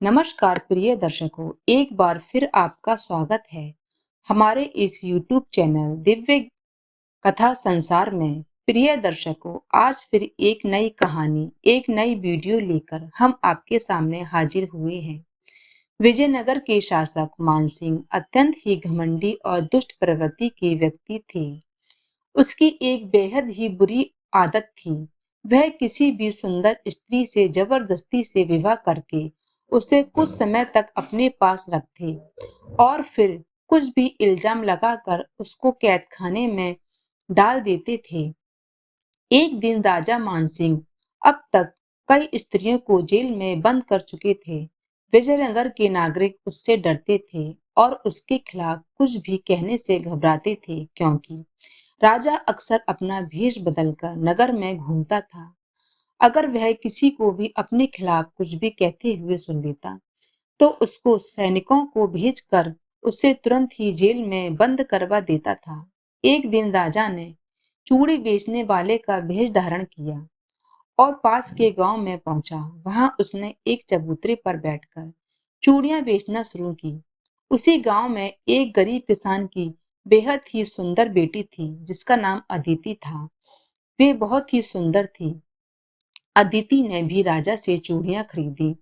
नमस्कार प्रिय दर्शकों, एक बार फिर आपका स्वागत है हमारे इस YouTube चैनल दिव्य कथा संसार में। प्रिय दर्शकों, आज फिर एक नई कहानी, एक नई वीडियो लेकर हम आपके सामने हाजिर हुए हैं। विजयनगर के शासक मानसिंह अत्यंत ही घमंडी और दुष्ट प्रवृत्ति के व्यक्ति थे। उसकी एक बेहद ही बुरी आदत थी। वह किसी भी सुंदर स्त्री से जबरदस्ती से विवाह करके उसे कुछ समय तक अपने पास रखते और फिर कुछ भी इल्जाम लगाकर उसको कैदखाने में डाल देते थे। एक दिन राजा मानसिंह अब तक कई स्त्रियों को जेल में बंद कर चुके थे। विजयनगर के नागरिक उससे डरते थे और उसके खिलाफ कुछ भी कहने से घबराते थे, क्योंकि राजा अक्सर अपना भेष बदलकर नगर में घूमता था। अगर वह किसी को भी अपने खिलाफ कुछ भी कहते हुए सुन लेता, तो उसको सैनिकों को भेजकर उसे तुरंत ही जेल में बंद करवा देता था। एक दिन राजा ने चूड़ी बेचने वाले का भेष धारण किया और पास के गांव में पहुंचा। वहां उसने एक चबूतरे पर बैठकर चूड़ियां बेचना शुरू की। उसी गांव में एक गरीब किसान की बेहद ही सुंदर बेटी थी, जिसका नाम अदिति था। वे बहुत ही सुंदर थी। अदिति ने भी राजा से चूड़ियां खरीदी।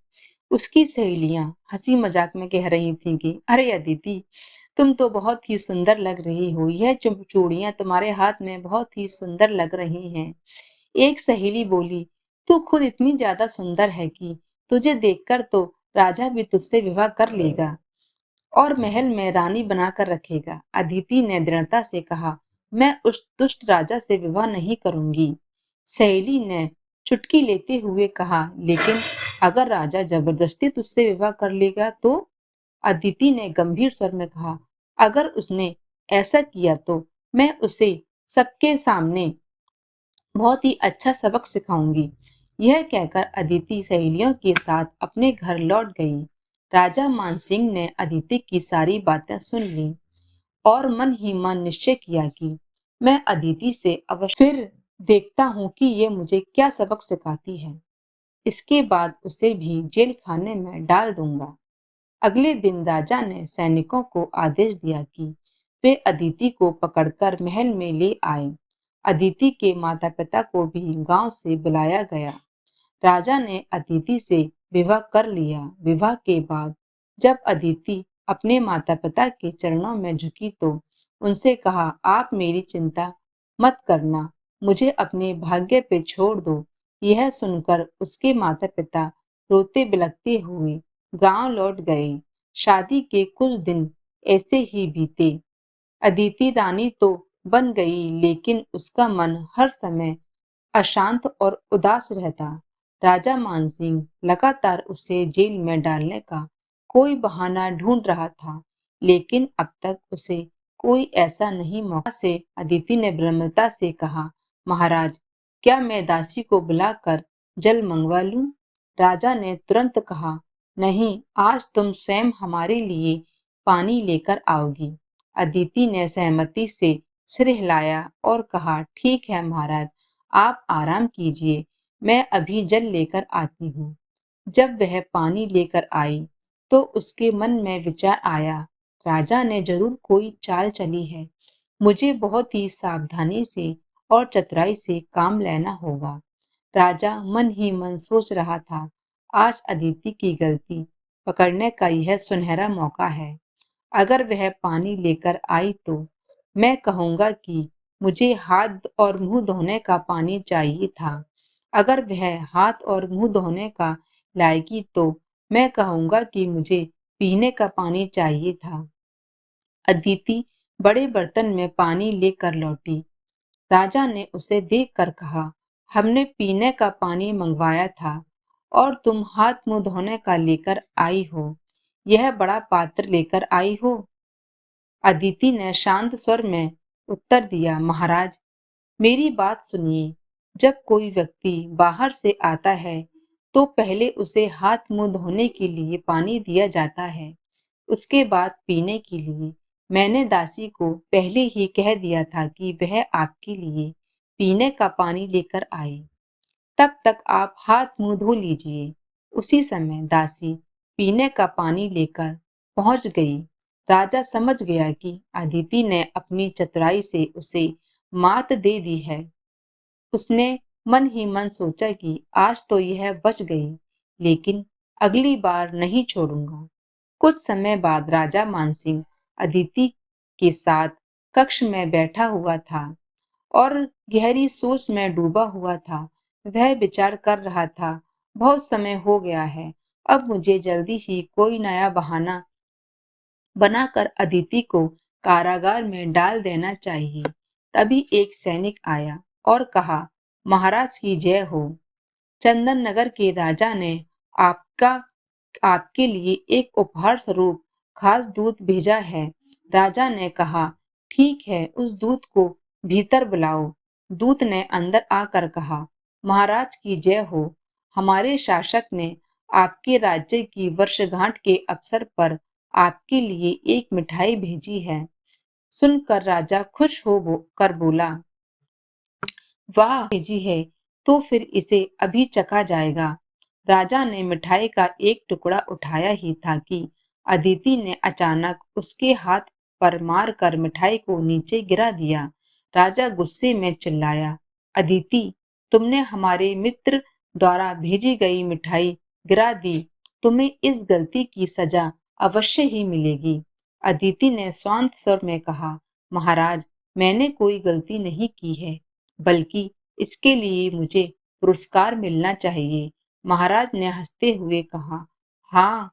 उसकी सहेलियां हंसी मजाक में कह रही थीं कि अरे अदिति, तुम तो बहुत ही सुंदर लग रही हो, यह चूड़ियां तुम्हारे हाथ में बहुत ही सुंदर लग रही हैं। एक सहेली बोली, तू खुद इतनी ज्यादा सुंदर है कि तुझे देखकर तो राजा भी तुझसे विवाह कर लेगा और महल में रानी बनाकर रखेगा। अदिति ने दृढ़ता से कहा, मैं उस दुष्ट राजा से विवाह नहीं करूंगी। सहेली ने चुटकी लेते हुए कहा, लेकिन अगर राजा जबरदस्ती तुझसे विवाह कर लेगा तो? अदिति ने गंभीर स्वर में कहा, अगर उसने ऐसा किया तो मैं उसे सबके सामने बहुत ही अच्छा सबक सिखाऊंगी। यह कहकर अदिति सहेलियों के साथ अपने घर लौट गई। राजा मानसिंह ने अदिति की सारी बातें सुन ली और मन ही मन निश्चय किया कि मैं अदिति से अवश्य फिर देखता हूँ कि ये मुझे क्या सबक सिखाती है। इसके बाद उसे भी जेल खाने में डाल दूंगा। अगले दिन राजा ने सैनिकों को आदेश दिया कि वे अदिति को पकड़कर महल में ले आए। अदिति के माता पिता को भी गांव से बुलाया गया। राजा ने अदिति से विवाह कर लिया। विवाह के बाद जब अदिति अपने माता पिता के चरणों में झुकी तो उनसे कहा, आप मेरी चिंता मत करना, मुझे अपने भाग्य पे छोड़ दो। यह सुनकर उसके माता पिता रोते बिलखते हुए गांव लौट गए। शादी के कुछ दिन ऐसे ही बीते। अदिति रानी तो बन गई, लेकिन उसका मन हर समय अशांत और उदास रहता। राजा मानसिंह लगातार उसे जेल में डालने का कोई बहाना ढूंढ रहा था, लेकिन अब तक उसे कोई ऐसा नहीं मौका से अदिति ने विनम्रता से कहा, महाराज, क्या मैं दासी को बुलाकर जल मंगवा लूं? राजा ने तुरंत कहा, नहीं, आज तुम स्वयं हमारे लिए पानी लेकर आओगी। अदिति ने सहमति से सिर हिलाया और कहा, ठीक है महाराज, आप आराम कीजिए, मैं अभी जल लेकर आती हूँ। जब वह पानी लेकर आई तो उसके मन में विचार आया, राजा ने जरूर कोई चाल चली है। मुझे बहुत ही सावधानी से और चतुराई से काम लेना होगा। राजा मन ही मन सोच रहा था, आज अदिति की गलती पकड़ने का यह सुनहरा मौका है। अगर वह पानी लेकर आई तो मैं कहूंगा कि मुझे हाथ और मुंह धोने का पानी चाहिए था। अगर वह हाथ और मुंह धोने का लाएगी तो मैं कहूंगा कि मुझे पीने का पानी चाहिए था। अदिति बड़े बर्तन में पानी लेकर लौटी। राजा ने उसे देखकर कहा, हमने पीने का पानी मंगवाया था और तुम हाथ मुंह धोने का लेकर आई हो। यह बड़ा पात्र लेकर आई हो। अदिति ने शांत स्वर में उत्तर दिया, महाराज, मेरी बात सुनिए। जब कोई व्यक्ति बाहर से आता है तो पहले उसे हाथ मुंह धोने के लिए पानी दिया जाता है, उसके बाद पीने के लिए। मैंने दासी को पहले ही कह दिया था कि वह आपके लिए पीने का पानी लेकर आए। तब तक आप हाथ मुंह धो लीजिए। उसी समय दासी पीने का पानी लेकर पहुंच गई। राजा समझ गया कि अदिति ने अपनी चतुराई से उसे मात दे दी है। उसने मन ही मन सोचा कि आज तो यह बच गई, लेकिन अगली बार नहीं छोड़ूंगा। कुछ समय बाद राजा मानसिंह अदिति के साथ कक्ष में बैठा हुआ था और गहरी सोच में डूबा हुआ था। वह विचार कर रहा था, बहुत समय हो गया है, अब मुझे जल्दी ही कोई नया बहाना बनाकर अदिति को कारागार में डाल देना चाहिए। तभी एक सैनिक आया और कहा, महाराज की जय हो। चंदन नगर के राजा ने आपका आपके लिए एक उपहार स्वरूप खास दूत भेजा है। राजा ने कहा, ठीक है, उस दूत को भीतर बुलाओ। दूत ने अंदर आकर कहा, महाराज की जय हो। हमारे शासक ने आपके राज्य की वर्षगांठ के अवसर पर आपके लिए एक मिठाई भेजी है। सुनकर राजा खुश कर बोला, वाह, भेजी है तो फिर इसे अभी चखा जाएगा। राजा ने मिठाई का एक टुकड़ा उठाया ही था कि अदिति ने अचानक उसके हाथ पर मार कर मिठाई को नीचे गिरा दिया। राजा गुस्से में चिल्लाया, अदिति, तुमने हमारे मित्र द्वारा भेजी गई मिठाई गिरा दी। तुम्हें इस गलती की सजा अवश्य ही मिलेगी। अदिति ने शांत स्वर में कहा, महाराज, मैंने कोई गलती नहीं की है, बल्कि इसके लिए मुझे पुरस्कार मिलना चाहिए। महाराज ने हंसते हुए कहा, हाँ,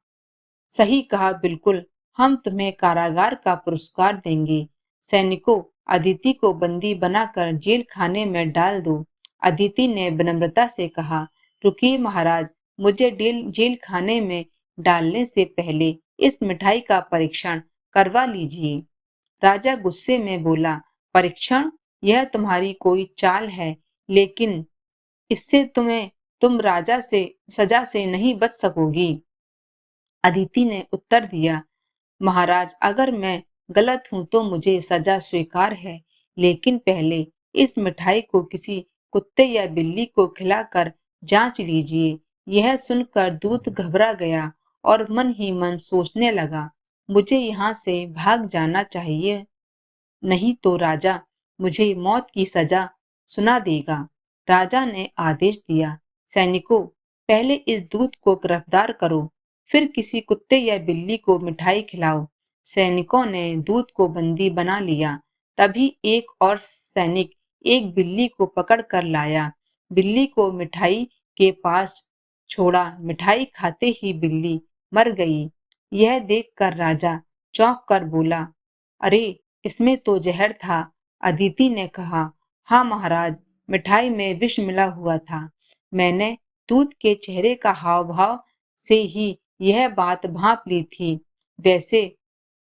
सही कहा, बिल्कुल, हम तुम्हें कारागार का पुरस्कार देंगे। सैनिकों, अदिति को बंदी बनाकर जेल खाने में डाल दो। अदिति ने विनम्रता से कहा, रुकिए महाराज, मुझे जेल खाने में डालने से पहले इस मिठाई का परीक्षण करवा लीजिए। राजा गुस्से में बोला, परीक्षण? यह तुम्हारी कोई चाल है, लेकिन इससे तुम राजा से सजा से नहीं बच सकोगी। अदिति ने उत्तर दिया, महाराज, अगर मैं गलत हूं तो मुझे सजा स्वीकार है, लेकिन पहले इस मिठाई को किसी कुत्ते या बिल्ली को खिलाकर जांच लीजिए। यह सुनकर दूत घबरा गया और मन ही मन सोचने लगा, मुझे यहाँ से भाग जाना चाहिए, नहीं तो राजा मुझे मौत की सजा सुना देगा। राजा ने आदेश दिया, सैनिकों, पहले इस दूत को गिरफ्तार करो, फिर किसी कुत्ते या बिल्ली को मिठाई खिलाओ। सैनिकों ने दूत को बंदी बना लिया। तभी एक और सैनिक एक बिल्ली को पकड़ कर लाया। बिल्ली को मिठाई के पास छोड़ा। मिठाई खाते ही बिल्ली मर गई। यह देखकर राजा चौंक कर बोला, अरे, इसमें तो जहर था। अदिति ने कहा, हाँ महाराज, मिठाई में विष मिला हुआ था। मैंने दूत के चेहरे का हाव भाव से ही यह बात भांप ली थी। वैसे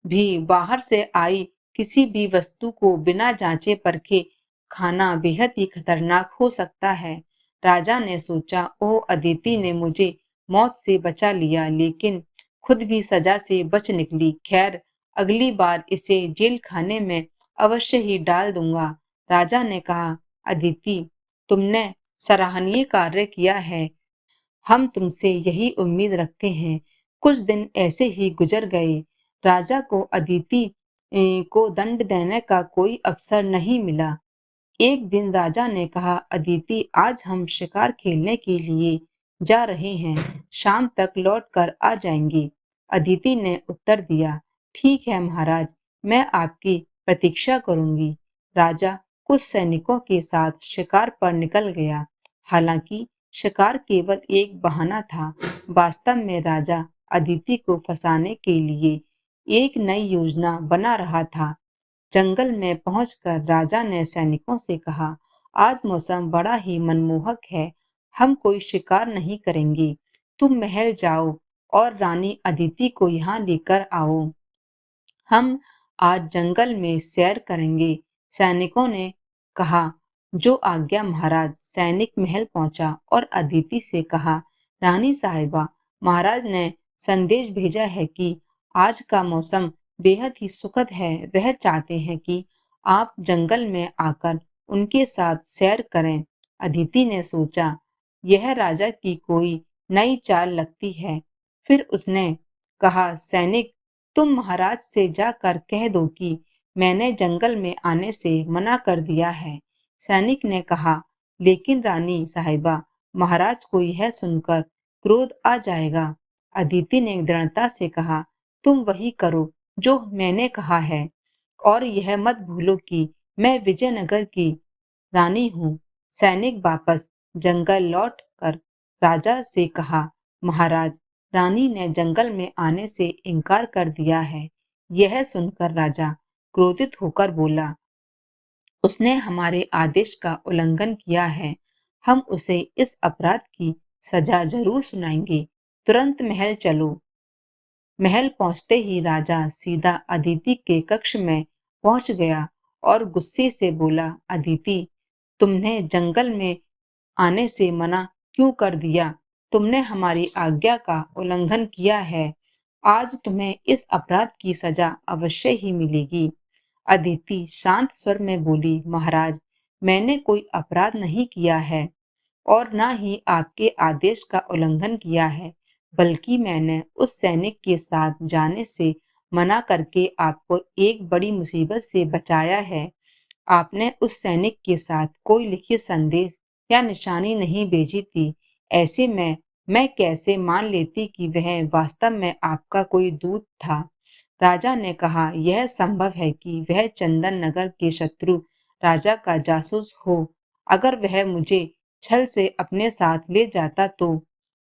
भी बाहर से आई किसी भी वस्तु को बिना जांचे परखे खाना बेहद ही खतरनाक हो सकता है। राजा ने सोचा, ओह, अदिति ने मुझे मौत से बचा लिया, लेकिन खुद भी सजा से बच निकली। खैर, अगली बार इसे जेल खाने में अवश्य ही डाल दूंगा। राजा ने कहा, अदिति, तुमने सराहनीय कार्य किया है। हम तुमसे यही उम्मीद रखते हैं। कुछ दिन ऐसे ही गुजर गए। राजा को अदिति को दंड देने का कोई अवसर नहीं मिला। एक दिन राजा ने कहा, अदिति, आज हम शिकार खेलने के लिए जा रहे हैं, शाम तक लौट कर आ जाएंगे। अदिति ने उत्तर दिया, ठीक है महाराज, मैं आपकी प्रतीक्षा करूंगी। राजा कुछ सैनिकों के साथ शिकार पर निकल गया। हालांकि शिकार केवल एक बहाना था। वास्तव में राजा अदिति को फंसाने के लिए एक नई योजना बना रहा था। जंगल में पहुंचकर राजा ने सैनिकों से कहा, आज मौसम बड़ा ही मनमोहक है, हम कोई शिकार नहीं करेंगे। तुम महल जाओ और रानी अदिति को यहाँ लेकर आओ। हम आज जंगल में सैर करेंगे। सैनिकों ने कहा, जो आज्ञा महाराज। सैनिक महल पहुंचा और अदिति से कहा, रानी साहिबा, महाराज ने संदेश भेजा है कि आज का मौसम बेहद ही सुखद है। वह चाहते हैं कि आप जंगल में आकर उनके साथ सैर करें। अदिति ने सोचा, यह राजा की कोई नई चाल लगती है। फिर उसने कहा, सैनिक, तुम महाराज से जाकर कह दो कि मैंने जंगल में आने से मना कर दिया है। सैनिक ने कहा, लेकिन रानी साहिबा, महाराज को यह सुनकर क्रोध आ जाएगा। अदिति ने दृढ़ता से कहा, तुम वही करो जो मैंने कहा है, और यह मत भूलो कि मैं विजयनगर की रानी हूँ। सैनिक वापस जंगल लौट कर राजा से कहा, महाराज, रानी ने जंगल में आने से इनकार कर दिया है। यह सुनकर राजा क्रोधित होकर बोला, उसने हमारे आदेश का उल्लंघन किया है। हम उसे इस अपराध की सजा जरूर सुनाएंगे। तुरंत महल चलो। महल पहुंचते ही राजा सीधा अदिति के कक्ष में पहुंच गया और गुस्से से बोला, अदिति, तुमने जंगल में आने से मना क्यों कर दिया? तुमने हमारी आज्ञा का उल्लंघन किया है। आज तुम्हें इस अपराध की सजा अवश्य ही मिलेगी। अदिति शांत स्वर में बोली, महाराज, मैंने कोई अपराध नहीं किया है और न ही आपके आदेश का उल्लंघन किया है, बल्कि मैंने उस सैनिक के साथ जाने से मना करके आपको एक बड़ी मुसीबत से बचाया है। आपने उस सैनिक के साथ कोई लिखित संदेश या निशानी नहीं भेजी थी। ऐसे में मैं कैसे मान लेती कि वह वास्तव में आपका कोई दूत था? राजा ने कहा, यह संभव है कि वह चंदन नगर के शत्रु राजा का जासूस हो। अगर वह मुझे छल से अपने साथ ले जाता तो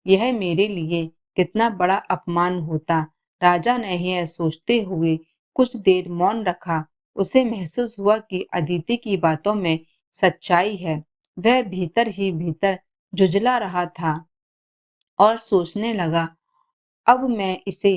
यह मेरे लिए कितना बड़ा अपमान होता। राजा ने यह सोचते हुए कुछ देर मौन रखा। उसे महसूस हुआ कि अदिति की बातों में सच्चाई है। वह भीतर ही भीतर जुझला रहा था और सोचने लगा, अब मैं इसे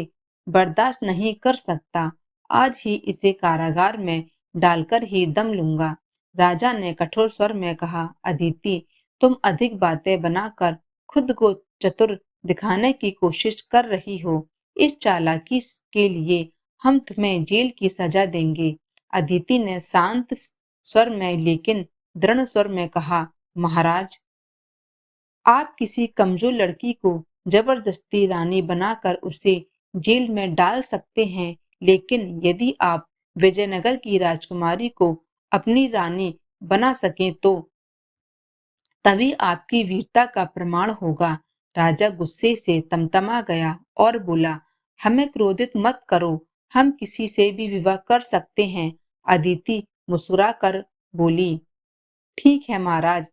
बर्दाश्त नहीं कर सकता। आज ही इसे कारागार में डालकर ही दम लूंगा। राजा ने कठोर स्वर में कहा, अदिति, तुम अधिक बातें बनाकर खुद को चतुर दिखाने की कोशिश कर रही हो। इस चालाकी के लिए हम तुम्हें जेल की सजा देंगे। अदिति ने शांत स्वर में लेकिन दृढ़ स्वर में कहा, महाराज, आप किसी कमजोर लड़की को जबरदस्ती रानी बनाकर उसे जेल में डाल सकते हैं, लेकिन यदि आप विजयनगर की राजकुमारी को अपनी रानी बना सकें तो तभी आपकी वीरता का प्रमाण होगा। राजा गुस्से से तमतमा गया और बोला, हमें क्रोधित मत करो, हम किसी से भी विवाह कर सकते हैं। अदिति मुस्कुराकर बोली, ठीक है महाराज,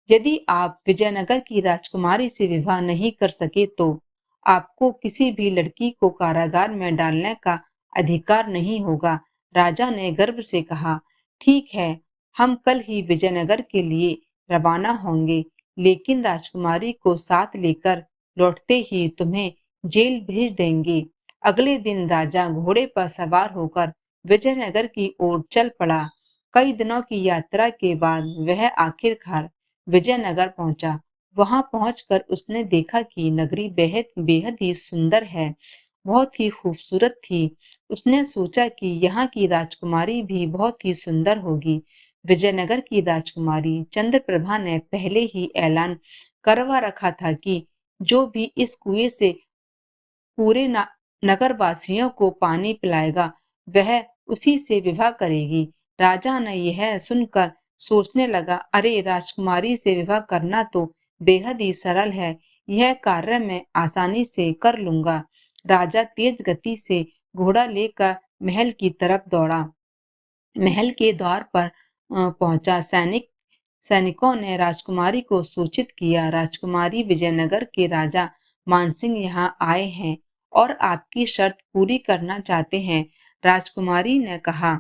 यदि आप विजयनगर की राजकुमारी से विवाह नहीं कर सके तो आपको किसी भी लड़की को कारागार में डालने का अधिकार नहीं होगा। राजा ने गर्व से कहा, ठीक है, हम कल ही विजयनगर के लिए रवाना होंगे, लेकिन राजकुमारी को साथ लेकर लौटते ही तुम्हें जेल भेज देंगे। अगले दिन राजा घोड़े पर सवार होकर विजयनगर की ओर चल पड़ा। कई दिनों की यात्रा के बाद वह आखिरकार विजयनगर पहुंचा। वहां पहुंचकर उसने देखा कि नगरी बेहद बेहद ही सुंदर है, बहुत ही खूबसूरत थी। उसने सोचा कि यहाँ की राजकुमारी भी बहुत ही सुंदर होगी। विजयनगर की राजकुमारी चंद्रप्रभा ने पहले ही ऐलान करवा रखा था कि जो भी इस कुएं से पूरे नगर वासियों को पानी पिलाएगा वह उसी से विवाह करेगी। राजा ने यह सुनकर सोचने लगा, अरे, राजकुमारी से विवाह करना तो बेहद ही सरल है, यह कार्य मैं आसानी से कर लूंगा। राजा तेज गति से घोड़ा लेकर महल की तरफ दौड़ा। महल के द्वार पर पहुंचा। सैनिकों ने राजकुमारी को सूचित किया, राजकुमारी विजयनगर के राजा मानसिंह यहाँ आए हैं और आपकी शर्त पूरी करना चाहते हैं। राजकुमारी ने कहा,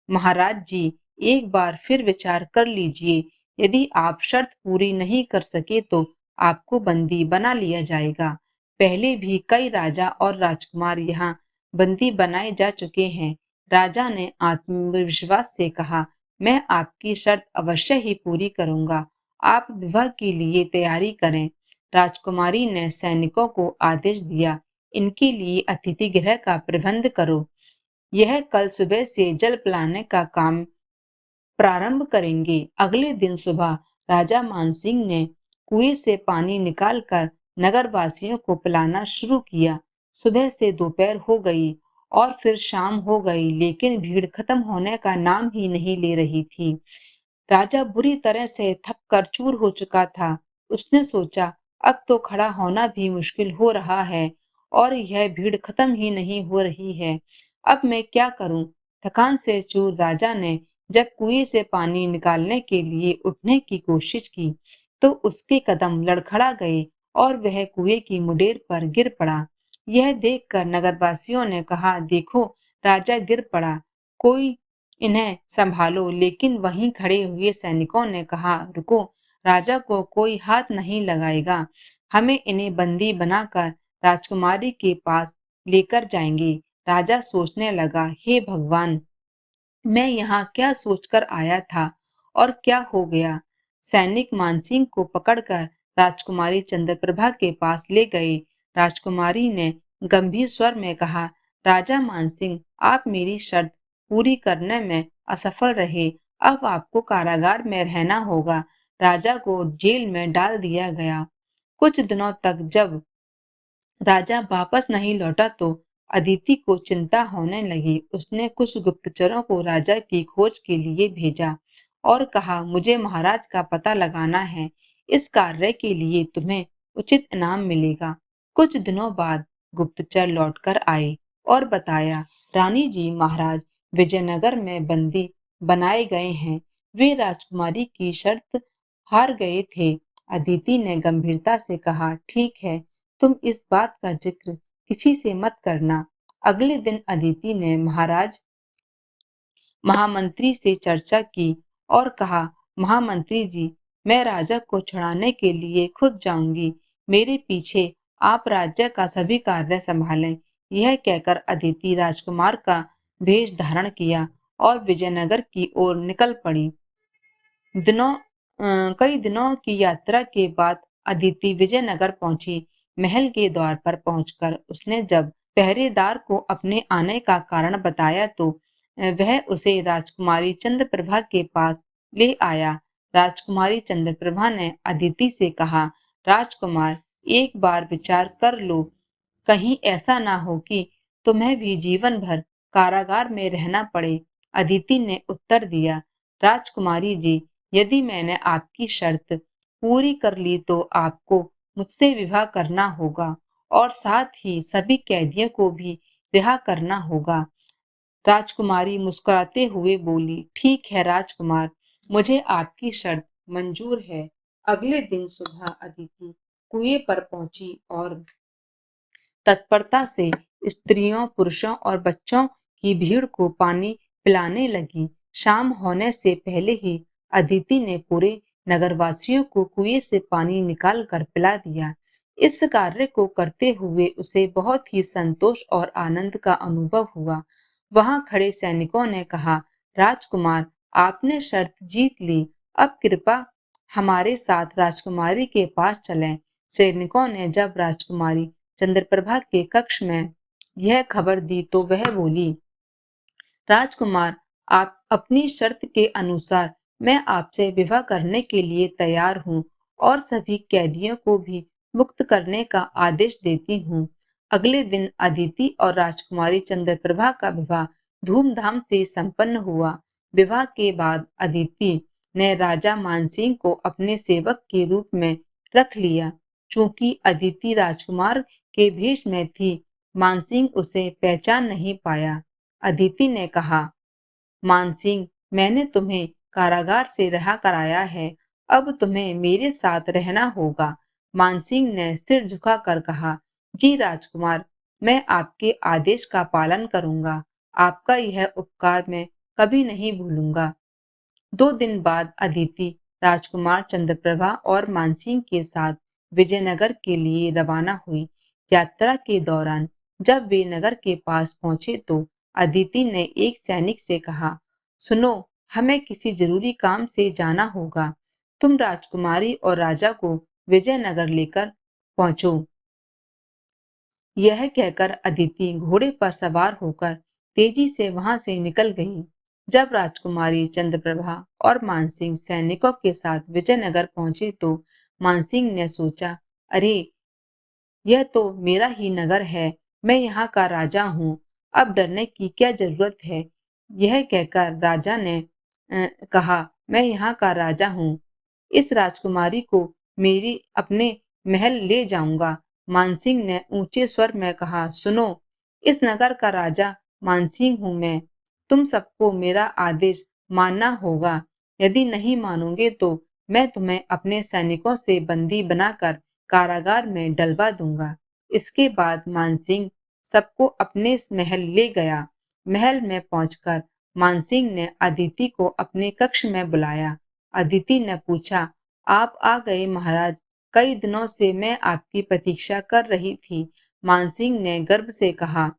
महाराज जी, एक बार फिर विचार कर लीजिए। यदि आप शर्त पूरी नहीं कर सके तो आपको बंदी बना लिया जाएगा। पहले भी कई राजा और राजकुमार यहाँ बंदी बनाए जा चुके हैं। राजा ने आत्मविश्वास से कहा, मैं आपकी शर्त अवश्य ही पूरी करूंगा। आप विवाह के लिए तैयारी करें। राजकुमारी ने सैनिकों को आदेश दिया, इनके लिए अतिथि गृह का प्रबंध करो। यह कल सुबह से जल पिलाने का काम प्रारंभ करेंगे। अगले दिन सुबह राजा मानसिंह ने कुएं से पानी निकालकर नगरवासियों को पिलाना शुरू किया। सुबह से दोपहर हो गई और फिर शाम हो गई, लेकिन भीड़ खत्म होने का नाम ही नहीं ले रही थी। राजा बुरी तरह से थक कर चूर हो चुका था। उसने सोचा, अब तो खड़ा होना भी मुश्किल हो रहा है और यह भीड़ खत्म ही नहीं हो रही है। अब मैं क्या करूं? थकान से चूर राजा ने जब कुएं से पानी निकालने के लिए उठने की कोशिश की, तो उसके कदम लड़खड़ा गए और वह कुएं की मुंडेर पर गिर पड़ा। यह देखकर नगरवासियों ने कहा, देखो, राजा गिर पड़ा, कोई इन्हें संभालो। लेकिन वहीं खड़े हुए सैनिकों ने कहा, रुको, राजा को कोई हाथ नहीं लगाएगा। हमें इन्हें बंदी बनाकर राजकुमारी के पास लेकर जाएंगे। राजा सोचने लगा, हे भगवान, मैं यहाँ क्या सोचकर आया था और क्या हो गया। सैनिक मानसिंह को पकड़कर राजकुमारी चंद्रप्रभा के पास ले गए। राजकुमारी ने गंभीर स्वर में कहा, राजा मानसिंह, आप मेरी शर्त पूरी करने में असफल रहे। अब आपको कारागार में रहना होगा। राजा को जेल में डाल दिया गया। कुछ दिनों तक जब राजा वापस नहीं लौटा तो अदिति को चिंता होने लगी। उसने कुछ गुप्तचरों को राजा की खोज के लिए भेजा और कहा, मुझे महाराज का पता लगाना है। इस कार्य के लिए तुम्हें उचित इनाम मिलेगा। कुछ दिनों बाद गुप्तचर लौटकर आए और बताया, रानी जी, महाराज विजयनगर में बंदी बनाए गए हैं। वे राजकुमारी की शर्त हार गए थे। अदिति ने गंभीरता से कहा, ठीक है, तुम इस बात का जिक्र किसी से मत करना। अगले दिन अदिति ने महाराज महामंत्री से चर्चा की और कहा, महामंत्री जी, मैं राजा को छुड़ाने के लिए खुद जाऊंगी। मेरे पीछे आप राज्य का सभी कार्य संभालें। यह कहकर अदिति राजकुमार का भेष धारण किया और विजयनगर की ओर निकल पड़ी। कई दिनों की यात्रा के बाद अदिति विजयनगर पहुंची। महल के द्वार पर पहुंचकर उसने जब पहरेदार को अपने आने का कारण बताया तो वह उसे राजकुमारी चंद्रप्रभा के पास ले आया। राजकुमारी चंद्रप्रभा ने अदिति से कहा, राजकुमार, एक बार विचार कर लो, कहीं ऐसा ना हो कि तुम्हें भी जीवन भर कारागार में रहना पड़े। अदिति ने उत्तर दिया, राजकुमारी जी, यदि मैंने आपकी शर्त पूरी कर ली तो आपको मुझसे विवाह करना होगा और साथ ही सभी कैदियों को भी रिहा करना होगा। राजकुमारी मुस्कुराते हुए बोली, ठीक है राजकुमार, मुझे आपकी शर्त मंजूर है। अगले दिन सुबह अदिति कुएं पर पहुंची और तत्परता से स्त्रियों, पुरुषों और बच्चों की भीड़ को पानी पिलाने लगी। शाम होने से पहले ही अदिति ने पूरे नगरवासियों को कुएं से पानी निकाल कर पिला दिया। इस कार्य को करते हुए उसे बहुत ही संतोष और आनंद का अनुभव हुआ। वहां खड़े सैनिकों ने कहा, राजकुमार, आपने शर्त जीत ली। अब कृपा हमारे साथ राजकुमारी के पास चलें। सैनिकों ने जब राजकुमारी चंद्रप्रभा के कक्ष में यह खबर दी तो वह बोली, राजकुमार, आप अपनी शर्त के अनुसार मैं आपसे विवाह करने के लिए तैयार हूँ और सभी कैदियों को भी मुक्त करने का आदेश देती हूँ। अगले दिन अदिति और राजकुमारी चंद्रप्रभा का विवाह धूमधाम से संपन्न हुआ। विवाह के बाद अदिति ने राजा मानसिंह को अपने सेवक के रूप में रख लिया। चूंकि अदिति राजकुमार के भेष में थी, मानसिंह उसे पहचान नहीं पाया। अदिति ने कहा, मानसिंह, मैंने तुम्हें कारागार से रिहा कराया है, अब तुम्हें मेरे साथ रहना होगा। मानसिंह ने सिर झुकाकर कहा, जी राजकुमार, मैं आपके आदेश का पालन करूंगा। आपका यह उपकार मैं कभी नहीं भूलूंगा। 2 दिन बाद अदिति राजकुमार चंद्रप्रभा और मानसिंह के साथ विजयनगर के लिए रवाना हुई। यात्रा के दौरान जब वे नगर के पास पहुंचे तो अदिति ने एक सैनिक से कहा, सुनो, हमें किसी जरूरी काम से जाना होगा। तुम राजकुमारी और राजा को विजयनगर लेकर पहुंचो। यह कहकर अदिति घोड़े पर सवार होकर तेजी से वहां से निकल गई। जब राजकुमारी चंद्रप्रभा और मानसिंह सैनिकों के साथ विजयनगर पहुंचे तो मानसिंह ने सोचा, अरे, यह तो मेरा ही नगर है, मैं यहाँ का राजा हूँ, अब डरने की क्या जरूरत है। यह कहकर राजा ने कहा, मैं यहाँ का राजा हूँ, इस राजकुमारी को मेरी अपने महल ले जाऊंगा। मानसिंह ने ऊंचे स्वर में कहा, सुनो, इस नगर का राजा मानसिंह हूँ मैं, तुम सबको मेरा आदेश मानना होगा। यदि नहीं मानोगे तो मैं तुम्हें अपने सैनिकों से बंदी बनाकर कारागार में डलवा दूंगा। इसके बाद मानसिंह सबको अपने महल ले गया। महल में पहुंचकर मानसिंह ने अदिति को अपने कक्ष में बुलाया। अदिति ने पूछा, आप आ गए महाराज, कई दिनों से मैं आपकी प्रतीक्षा कर रही थी। मानसिंह ने गर्व से कहा,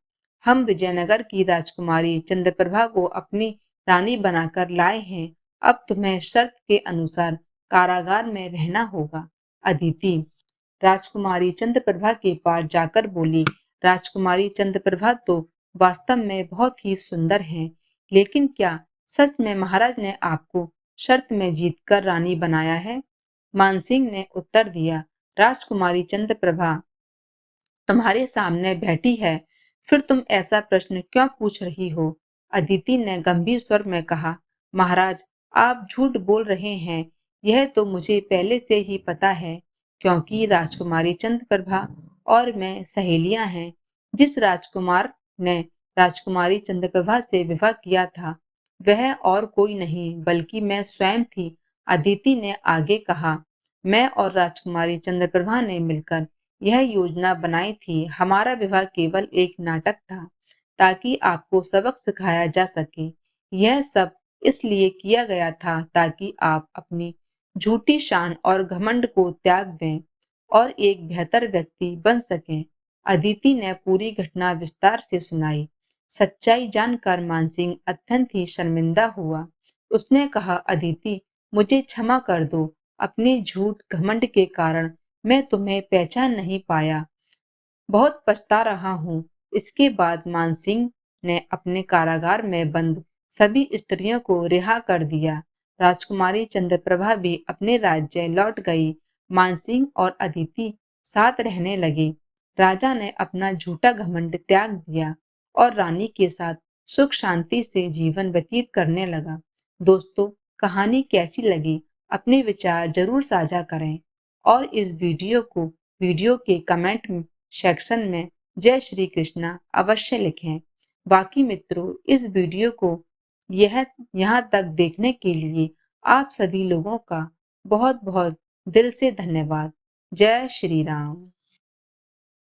हम विजयनगर की राजकुमारी चंद्रप्रभा को अपनी रानी बनाकर लाए हैं। अब तुम्हें शर्त के अनुसार कारागार में रहना होगा। अदिति राजकुमारी चंद्रप्रभा के पास जाकर बोली, राजकुमारी चंद्रप्रभा तो वास्तव में बहुत ही सुंदर हैं, लेकिन क्या सच में महाराज ने आपको शर्त में जीतकर रानी बनाया है? मानसिंह ने उत्तर दिया, राजकुमारी चंद्रप्रभा तुम्हारे सामने बैठी है, फिर तुम ऐसा प्रश्न क्यों पूछ रही हो? अदिति ने गंभीर स्वर में कहा, महाराज, आप झूठ बोल रहे हैं। यह तो मुझे पहले से ही पता है, क्योंकि राजकुमारी चंद्रप्रभा और मैं सहेलियां हैं। जिस राजकुमार ने राजकुमारी चंद्रप्रभा से विवाह किया था, वह और कोई नहीं बल्कि मैं स्वयं थी। अदिति ने आगे कहा, मैं और राजकुमारी चंद्रप्रभा ने मिलकर यह योजना बनाई थी। हमारा विवाह केवल एक नाटक था, ताकि आपको सबक सिखाया जा सके। यह सब इसलिए किया गया था ताकि आप अपनी झूठी शान और घमंड को त्याग दें और एक बेहतर व्यक्ति बन सकें। अदिति ने पूरी घटना विस्तार से सुनाई। सच्चाई जानकर मानसिंह अत्यंत ही शर्मिंदा हुआ। उसने कहा, अदिति, मुझे क्षमा कर दो, अपने झूठ घमंड के कारण मैं तुम्हें पहचान नहीं पाया, बहुत पछता रहा हूँ। इसके बाद मानसिंह ने अपने कारागार में बंद सभी स्त्रियों को रिहा कर दिया। राजकुमारी चंद्रप्रभा भी अपने राज्य लौट गई। मानसिंह और अदिति साथ रहने लगे। राजा ने अपना झूठा घमंड त्याग दिया और रानी के साथ सुख शांति से जीवन व्यतीत करने लगा। दोस्तों, कहानी कैसी लगी? अपने विचार जरूर साझा करें और इस वीडियो के कमेंट सेक्शन में जय श्री कृष्णा अवश्य लिखें। बाकी मित्रों, इस वीडियो को यहाँ तक देखने के लिए आप सभी लोगों का बहुत बहुत दिल से धन्यवाद। जय श्री राम।